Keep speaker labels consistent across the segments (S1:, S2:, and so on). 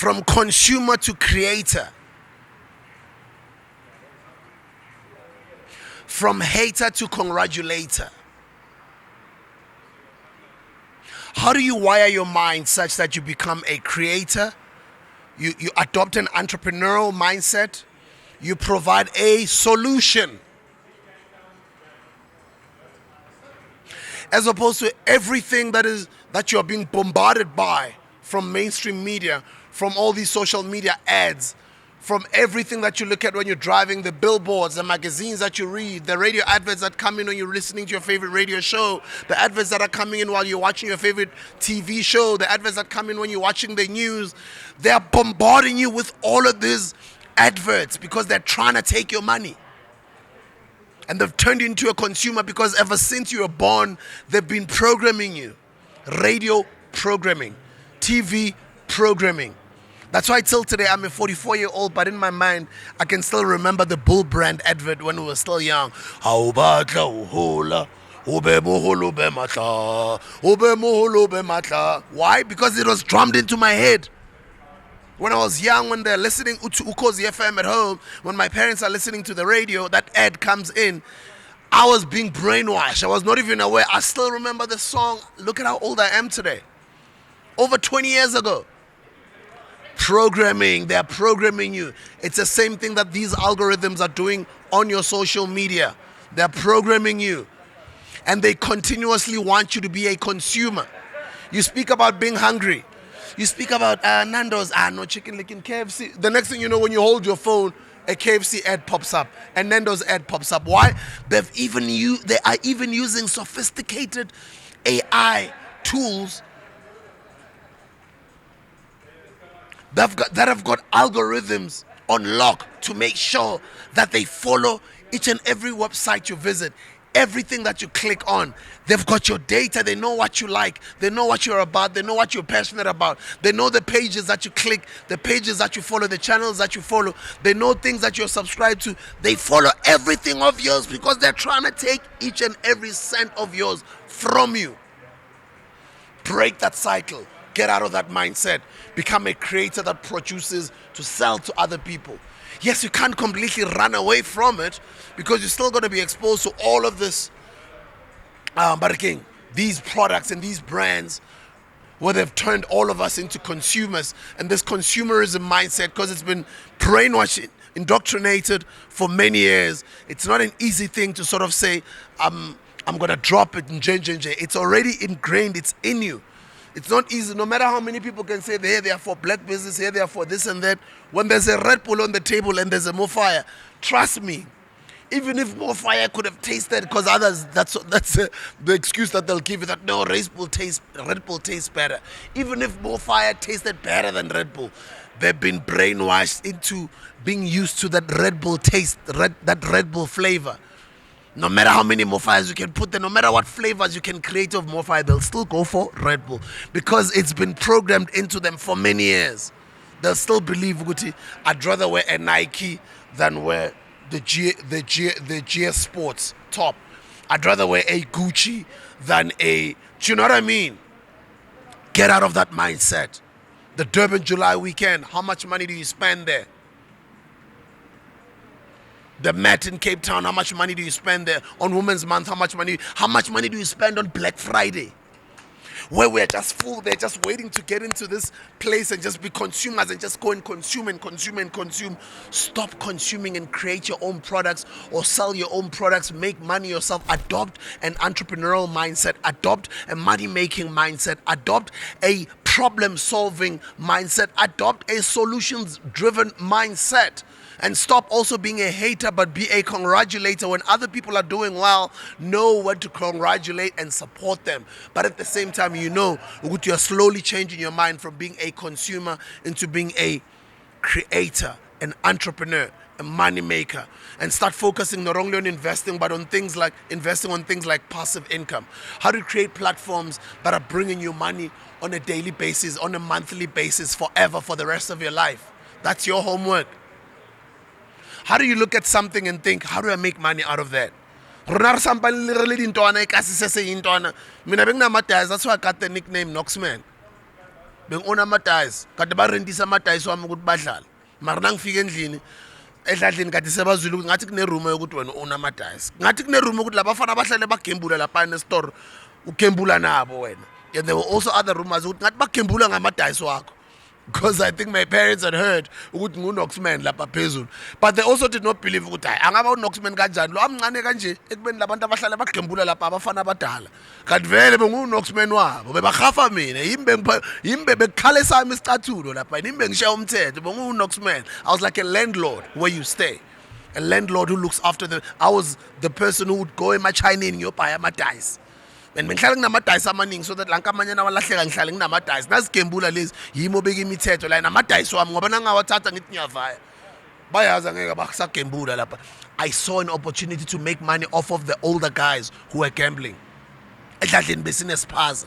S1: from consumer to creator, from hater to congratulator. How do you wire your mind such that you become a creator? You adopt an entrepreneurial mindset. You provide a solution. As opposed to everything that you're being bombarded by from mainstream media, from all these social media ads, from everything that you look at when you're driving, the billboards, the magazines that you read, the radio adverts that come in when you're listening to your favorite radio show, the adverts that are coming in while you're watching your favorite TV show, the adverts that come in when you're watching the news. They're bombarding you with all of these adverts because they're trying to take your money. And they've turned you into a consumer because ever since you were born, they've been programming you. Radio programming, TV programming. That's why till today I'm a 44-year-old, but in my mind, I can still remember the Bull brand advert when we were still young. Why? Because it was drummed into my head. When I was young, when they're listening to Ukozi FM at home, when my parents are listening to the radio, that ad comes in, I was being brainwashed. I was not even aware. I still remember the song. Look at how old I am today. Over 20 years ago. Programming, they're programming you. It's the same thing that these algorithms are doing on your social media. They're programming you. And they continuously want you to be a consumer. You speak about being hungry. You speak about Nando's, no chicken licking KFC. The next thing you know, when you hold your phone, a KFC ad pops up, a Nando's ad pops up. Why? They are even using sophisticated AI tools that have got algorithms on lock to make sure that they follow each and every website you visit. Everything that you click on, they've got your data. They know what you like. They know what you're about. They know what you're passionate about. They know the pages that you click, the pages that you follow, the channels that you follow. They know things that you're subscribed to. They follow everything of yours because they're trying to take each and every cent of yours from you. Break that cycle. Get out of that mindset. Become a creator that produces to sell to other people. Yes, you can't completely run away from it because you're still going to be exposed to all of this. But again, these products and these brands, where they've turned all of us into consumers, and this consumerism mindset, because it's been brainwashed, indoctrinated for many years. It's not an easy thing to sort of say, I'm going to drop it in J. It's already ingrained. It's in you. It's not easy, no matter how many people can say, here they are for black business, here they are for this and that. When there's a Red Bull on the table and there's a more fire, trust me, even if more fire could have tasted, because others, that's the excuse that they'll give you, that no, Red Bull tastes better. Even if more fire tasted better than Red Bull, they've been brainwashed into being used to that Red Bull taste, that Red Bull flavor. No matter how many more fires you can put there, no matter what flavors you can create of more fire, they'll still go for Red Bull because it's been programmed into them for many years. They'll still believe, Guti, I'd rather wear a Nike than wear the GS Sports top. I'd rather wear a Gucci than a... Do you know what I mean? Get out of that mindset. The Durban July weekend, how much money do you spend there? The Met in Cape Town, how much money do you spend there? On Women's Month, how much money do you spend on Black Friday? Where we're just full, they're just waiting to get into this place and just be consumers and just go and consume and consume and consume. Stop consuming and create your own products or sell your own products. Make money yourself. Adopt an entrepreneurial mindset. Adopt a money-making mindset. Adopt a problem-solving mindset. Adopt a solutions-driven mindset. And stop also being a hater, but be a congratulator. When other people are doing well, know when to congratulate and support them. But at the same time, you know, you're slowly changing your mind from being a consumer into being a creator, an entrepreneur, a money maker. And start focusing not only on investing, but on things like investing on things like passive income. How to create platforms that are bringing you money on a daily basis, on a monthly basis, forever, for the rest of your life. That's your homework. How do you look at something and think, how do I make money out of that? That's why I got the nickname Knoxman. bengiona amadayisi kade barentisa amadayisi wami ukuthi badlale mara nangifika endlini edladlini kade sebazwile ukuthi ngathi kuneroom yokuthi wena una amadayisi ngathi kuneroom ukuthi labafana bahlale bagembula lapha ne-store ugembula nabo wena. And there were also other rumors ukuthi ngathi bagembula ngamadayisi wakho, because I think my parents had heard ukuthi ngu-Knoxman lapha phezulu, but they also did not believe ukuthi hayi angaba u-Knoxman kanjani lo amncane kanje ekubeni labantu abahlala bagembula lapha abafana abadala, kanti vele bengu-Knoxman wabo bebahafa mina yimbe bekukhala sami isicathulo lapha yimi bengishiya umthetho bengu-Knoxman. I was like a landlord where you stay, a landlord who looks after the. I was the person who would go ema-Chineni ngiyobhaya amadayisi, and bengihlala nginama-dayisi amaningi so that lanka amanye nawalahleka ngihlale nginama-dayisi nazigembula lezi yimi obeka imithetho la namadayisi wami ngoba nangawathatha ngithi ngiyavaya bayazi angeke basagembula lapha. I saw an opportunity to make money off of the older guys who were gambling. Edladleni besinesiphaza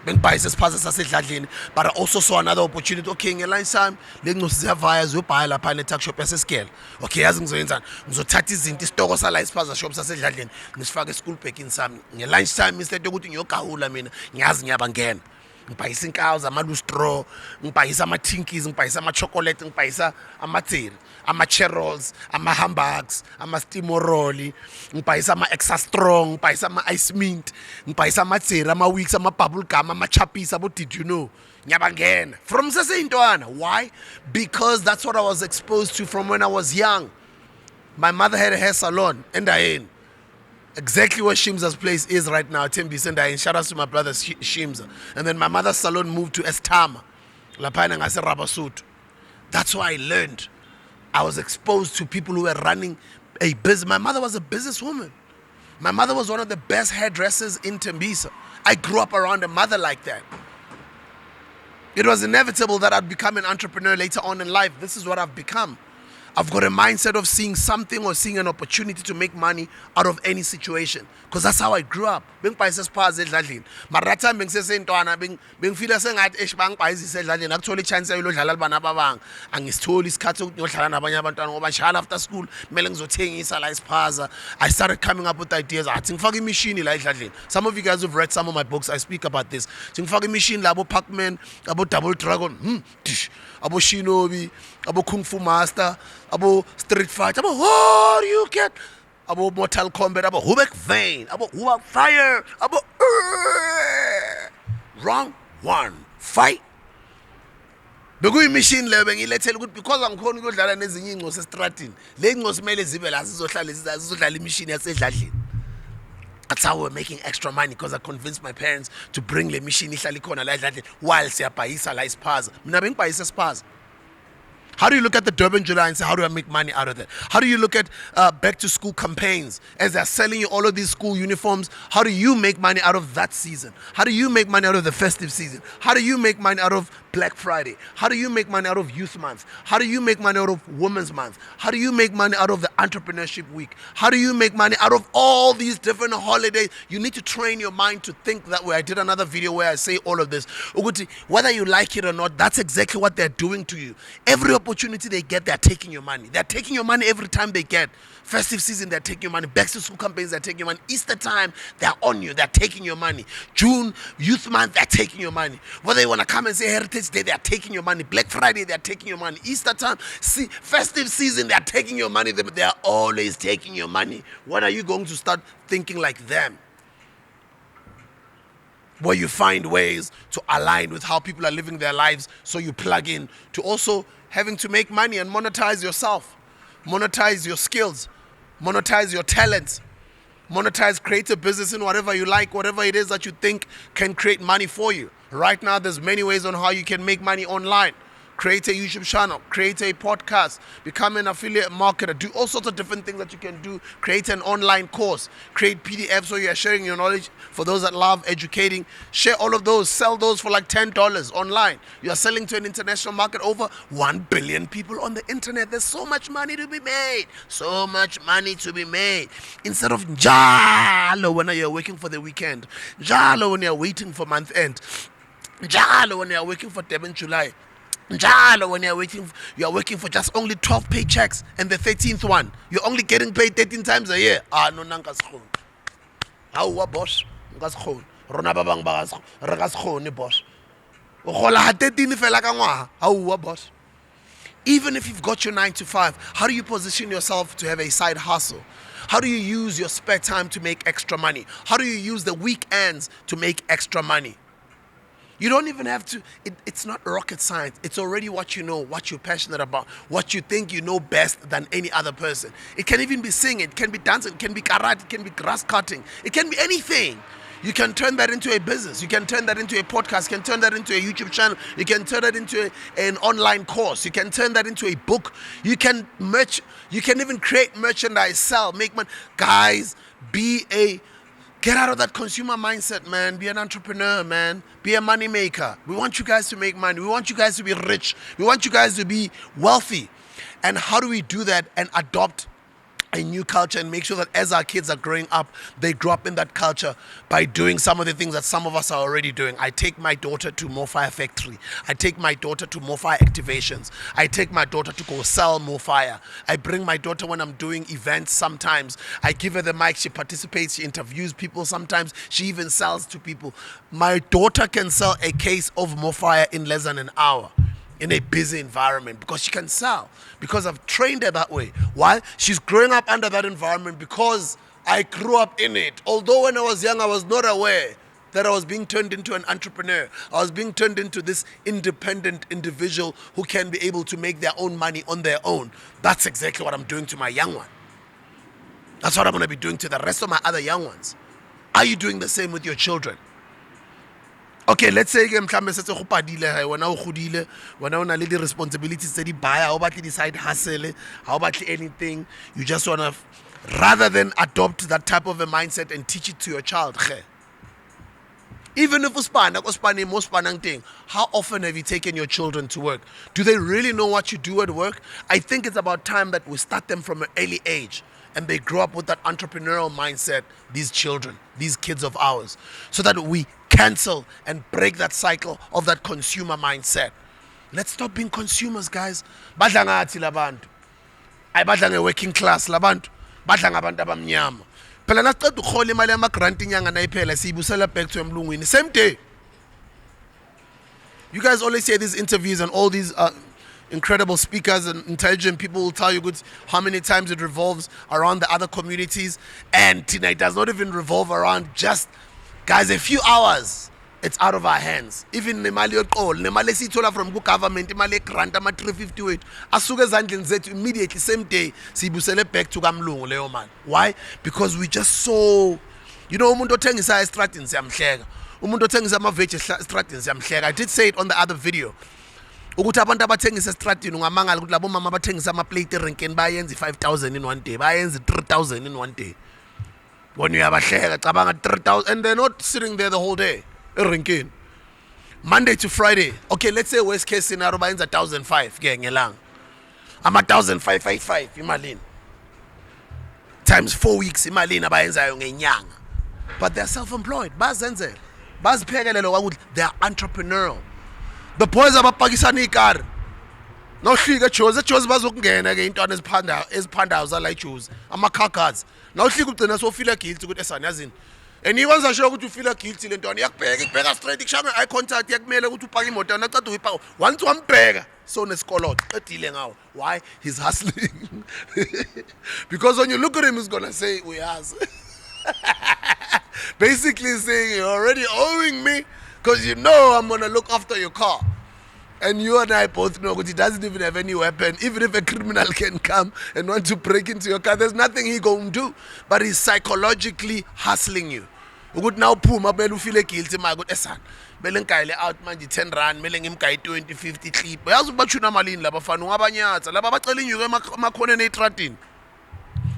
S1: bengibhayisa isiphaza sasedladleni, but I also saw another opportunity. Okay, ngelunch time lengicosi ziyavaya ziyobhaya lapha ne-tuck shop yasesigele. Okay, yazi ngizoyenzani, ngizothatha izinto isitoko sala isiphaza shop sasedladleni ngisifake e-school bagini sami. Ngelunch time instead yokuthi ngiyogawula mina ngiyazi ngiyabangena ngibhayisa inkawu zamalustro, ngibhayisa ama-tinkies, ngibhayisa ama-chocolate, ngibhayisa amatheri, ama-cherols, ama-hamburgs, ama-stimoroli, ngibhayisa ama-extra strong, ngibhayisa ama-ice mint, ngibhayisa amatheri, ama-wicks, ama-bubble gum, ama-chappies, abo-did you know, ngiyabangena from seseyintwana. Why? Because that's what I was exposed to from when I was young. My mother had a hair salon endaweni, exactly where Shimza's place is right now, Tembisa Ndayin. Shout out to my brother Shimza. And then my mother's salon moved to Estama, Lapana ngase Rabasutu. That's why I learned. I was exposed to people who were running a business. My mother was a businesswoman. My mother was one of the best hairdressers in Tembisa. I grew up around a mother like that. It was inevitable that I'd become an entrepreneur later on in life. This is what I've become. I've got a mindset of seeing something or seeing an opportunity to make money out of any situation, because that's how I grew up. Bengibhayisa isiphaza edladleni, mara that time bengisesentwana bengifila sengathi bangibhayisa edladleni akuthola i-chance yodlala libana ababanga, angisitholi isikhathi sokuthi ngiyodlala nabanye abantwana ngoba njalo after school kumele ngizothengisa la isiphaza. I started coming up with ideas. Athi ngifake imishini la edladleni. Some of you guys have read some of my books. I speak about this. Ngifake imishini la abo Pac-Man, abo Double Dragon, abo Shinobi, abo Kung Fu Master, abo Street Fight, abo what do you get? Abo Mortal Kombat, abo Hubek Vein, abo Hubak Fire, abo wrong one fight. Bekuyimishini leyo bengilethela ukuthi because angikhona ukudlala nezinye ingcosi estratini, le ingcosi mele zibe la zizodlala imishini yasedladleni. That's how we're making extra money, because I convinced my parents to bring le mishini ihlala ikhona la edladleni while siyabhayisa la isiphaza. Mina bengibhayisa isiphaza. How do you look at the Durban July and say, how do I make money out of that? How do you look at back to school campaigns as they're selling you all of these school uniforms? How do you make money out of that season? How do you make money out of the festive season? How do you make money out of Black Friday? How do you make money out of Youth Month? How do you make money out of Women's Month? How do you make money out of the Entrepreneurship Week? How do you make money out of all these different holidays? You need to train your mind to think that way. I did another video where I say all of this. Whether you like it or not, that's exactly what they're doing to you. Every opportunity they get, they're taking your money. They're taking your money every time they get. Festive season, they're taking your money. Back to school campaigns, they're taking your money. Easter time, they're on you. They're taking your money. June, Youth Month, they're taking your money. Whether you want to come and say Heritage Day, they're taking your money. Black Friday, they're taking your money. Easter time, festive season, they're taking your money. They're always taking your money. When are you going to start thinking like them? Where you find ways to align with how people are living their lives, so you plug in to also having to make money and monetize yourself, monetize your skills, monetize your talents, monetize, create a business in whatever you like, whatever it is that you think can create money for you. Right now, there's many ways on how you can make money online. Create a YouTube channel, create a podcast, become an affiliate marketer, do all sorts of different things that you can do. Create an online course, create PDFs so you're sharing your knowledge for those that love educating. Share all of those, sell those for like $10 online. You're selling to an international market, over 1 billion people on the internet. There's so much money to be made, so much money to be made. Instead of njalo when you're working for the weekend, njalo when you're waiting for month end, njalo when you're working for Durban July, njalo when you're working for just only 12 paychecks, and the 13th one you're only getting paid 13 times a year. No nangaskhoni. Hawa boss, ngaskhoni. Rona babang bagaskhoni boss. O gola ha 13 fela ka ngwaga. Hauwa boss. Even if you've got your 9 to 5, how do you position yourself to have a side hustle? How do you use your spare time to make extra money? How do you use the weekends to make extra money? You don't even have to, it's not rocket science. It's already what you know, what you're passionate about, what you think you know best than any other person. It can even be singing, it can be dancing, it can be karate, it can be grass cutting, it can be anything. You can turn that into a business. You can turn that into a podcast. You can turn that into a YouTube channel. You can turn that into an online course. You can turn that into a book. You can even create merchandise, sell, make money. Guys, get out of that consumer mindset, man. Be an entrepreneur, man. Be a money maker. We want you guys to make money. We want you guys to be rich. We want you guys to be wealthy. And how do we do that and adopt a new culture and make sure that as our kids are growing up, they grow up in that culture by doing some of the things that some of us are already doing? I take my daughter to More Fire Factory. I take my daughter to More Fire activations. I take my daughter to go sell More Fire. I bring my daughter when I'm doing events sometimes. I give her the mic. She participates. She interviews people sometimes. She even sells to people. My daughter can sell a case of More Fire in less than an hour in a busy environment because she can sell, because I've trained her that way. Why? She's growing up under that environment because I grew up in it. Although when I was young, I was not aware that I was being turned into an entrepreneur. I was being turned into this independent individual who can be able to make their own money on their own. That's exactly what I'm doing to my young one. That's what I'm going to be doing to the rest of my other young ones. Are you doing the same with your children? Okay, let's say mhlambe setse go padile ha wena o godile, wena o na le di responsibilities tse di baya, ha o batle di side hustle, ha o batle anything. You just want to, rather than adopt that type of a mindset and teach it to your child. Even if how often have you taken your children to work? Do they really know what you do at work? I think it's about time that we start them from an early age and they grow up with that entrepreneurial mindset, these children, these kids of ours, so that we cancel and break that cycle of that consumer mindset. Let's stop being consumers, guys. Badla ngathi labantu. Ayibadla nge-working class labantu. Badla ngabantu abamnyama. Phela nasiqeda ukuhola imali yama-grant inyanga nayiphela siyibusela back to emlungwini. Same day. You guys always say these interviews and all these incredible speakers and intelligent people will tell you how many times it revolves around the other communities, and tonight does not even revolve around just, guys, a few hours. It's out of our hands. Even nemali yoqolo, nemali esithola from government, imali grant ama 350 wethu asuke ezandleni zethu immediately same day siyibusele back to kamlungu leyo man. Why? Because we just so, you know, umuntu othengisa estradini siyamhleka, umuntu othengisa amaveji estradini siyamhleka. I did say it on the other video. Ukuthi abantu abathengisa estradini ungamangala ukuthi labo mama abathengisa ama plate erenkeni bayenza 5,000 in one day, bayenza 3,000 in one day. When you have a share, cabanga 3,000, and they're not sitting there the whole day. Erenkeni. Monday to Friday. Okay, let's say worst case scenario bayenza 1,500 ngelanga. Ama 1,555 imalini. Times 4 weeks imalini abayenzayo ngenyanga. But they're self-employed. Bazenzela. Baziphekelelo ukuthi they are entrepreneurial. The boys abapakisana ikar. No hlika Jozi bazokungena ke intwana eziphandayo zala Jozi. Ama car cars. Now hlika ugcina so feel guilty ukuthi esani yazini. And he was sure ukuthi ufeel guilty le ntwana yakubheka straight ikushaya eye contact yakumele ukuthi upaka imoto nacada uyipaka. Once wambheka so nesikoloto qedile ngawo. Why? He's hustling. Because when you look at him he's going to say we has. Basically saying you're already owing me because you know I'm going to look after your car. And you and I both know that he doesn't even have any weapon. Even if a criminal can come and want to break into your car, there's nothing he going to do. But he's psychologically hustling you. Ugut now phuma bele ufile guilty ma ukuthi esana bele ngikayile out manje 10 rand bele ngimgayi 20 50 clip yazi ubachuna malini laba bafana ungabanyatha laba bacela inyuke emakhoneni etradini.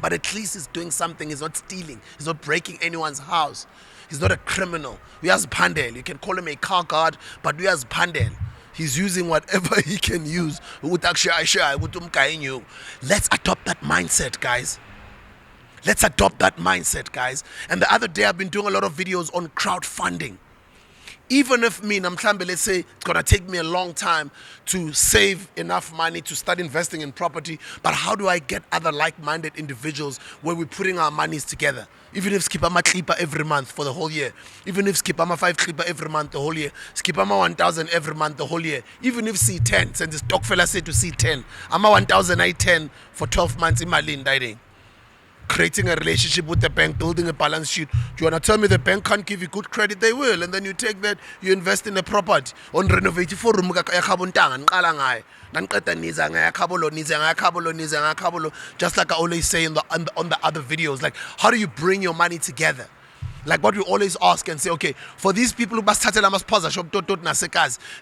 S1: But at least he's doing something. He's not stealing. He's not breaking anyone's house. He's not a criminal. Uyaziphandela. You can call him a car guard, but uyaziphandela. He's using whatever he can use. Let's adopt that mindset, guys. Let's adopt that mindset, guys. And the other day I've been doing a lot of videos on crowdfunding. Even if me, namhlambe, let's say it's gonna take me a long time to save enough money to start investing in property, but how do I get other like-minded individuals where we're putting our monies together? Even if skip ama clipper every month for the whole year, even if skip ama 5 clipper every month the whole year, skip ama 1,000 every month the whole year, even if C10, since the stock fella said to C10, ama 1,000 I10 for 12 months in Malin dining. Creating a relationship with the bank, building a balance sheet. Do you want to tell me the bank can't give you good credit? They will. And then you take that, you invest in a property. On renovate for room, just like I always say on the other videos. Like, how do you bring your money together? Like what we always ask and say, okay, for these people who must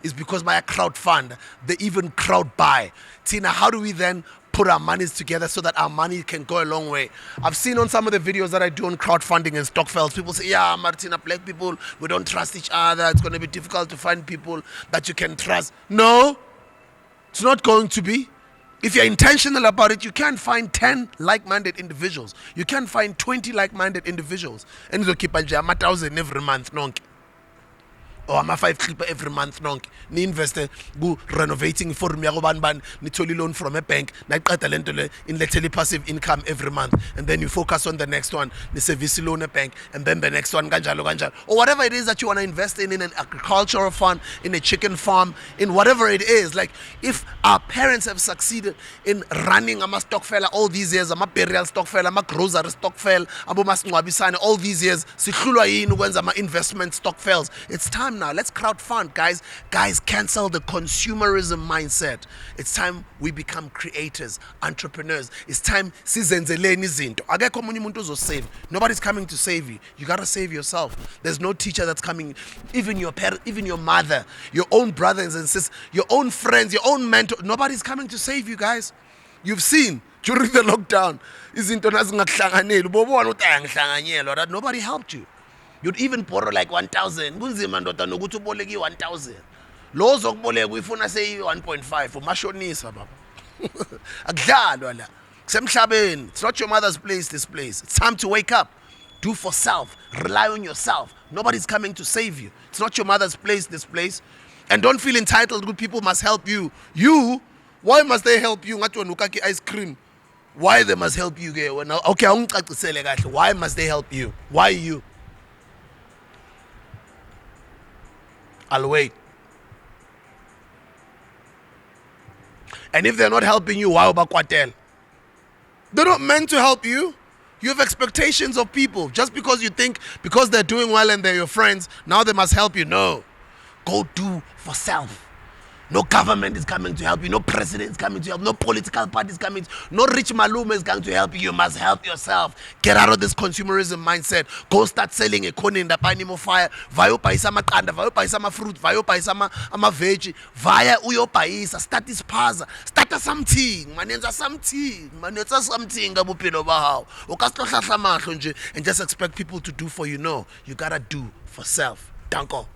S1: is because by a crowd fund, they even crowd buy. Tina, how do we then put our monies together so that our money can go a long way? I've seen on some of the videos that I do on crowdfunding and Stockfels, people say, yeah, Martina, black people, we don't trust each other. It's going to be difficult to find people that you can trust. No, it's not going to be. If you're intentional about it, you can find 10 like-minded individuals. You can find 20 like-minded individuals. And you keep a 1,000 every month, nonke. Or I'm a 5 clipper every month, nonke. Ni invest go renovating for me ban ni toli loan from a bank, na qatalentole in the passive income every month, and then you focus on the next one, ni service loan a bank, and then the next one kanjalo, or whatever it is that you want to invest in an agricultural fund, in a chicken farm, in whatever it is. Like if our parents have succeeded in running a stockfella all these years, a burial stockfella, a grocery stockfell, all these years, investment stockfells. It's time now. Let's crowdfund, guys. Guys, cancel the consumerism mindset. It's time we become creators, entrepreneurs. It's time sizenzeleni izinto. Akekho omunye umuntu uzosave. Nobody's coming to save you. You gotta save yourself. There's no teacher that's coming. Even your parent, even your mother, your own brothers and sisters, your own friends, your own mentor. Nobody's coming to save you, guys. You've seen during the lockdown, izinto nazingakuhlanganeli. Ubona ukuthi ayangihlanganyelwa that nobody helped you. You'd even borrow like 1,000. Kunzima ndoda nokuthi uboleke 1,000. Lo zokuboleka uyifuna sey 1.5 umashonisa baba. Akudlalwa la. Kusemhlabeni. It's not your mother's place, this place. It's time to wake up. Do for self. Rely on yourself. Nobody's coming to save you. It's not your mother's place, this place. And don't feel entitled. Good people must help you. You, why must they help you? Ngathi wena ukaki ice cream. Why they must help you? Okay, awungicacisele kahle. Why must they help you? Why you? I'll wait. And if they're not helping you, why obakwatel? They're not meant to help you. You have expectations of people. Just because you think because they're doing well and they're your friends, now they must help you. No. Go do for self. No government is coming to help you. No president is coming to help. No political party is coming. No rich maluma is going to help you. You must help yourself. Get out of this consumerism mindset. Go start selling a koni in the panimo fire. Vayo paisa makanda. Vayo paisa ma fruit. Vayo paisa ma veggie. Vaya uyo paisa. Start this paza. Start something. Manenza something. Manenza something. Ngabupilo bahao. Ukaslohla mahlo nje and just expect people to do for you. No. You gotta do for self. Danko.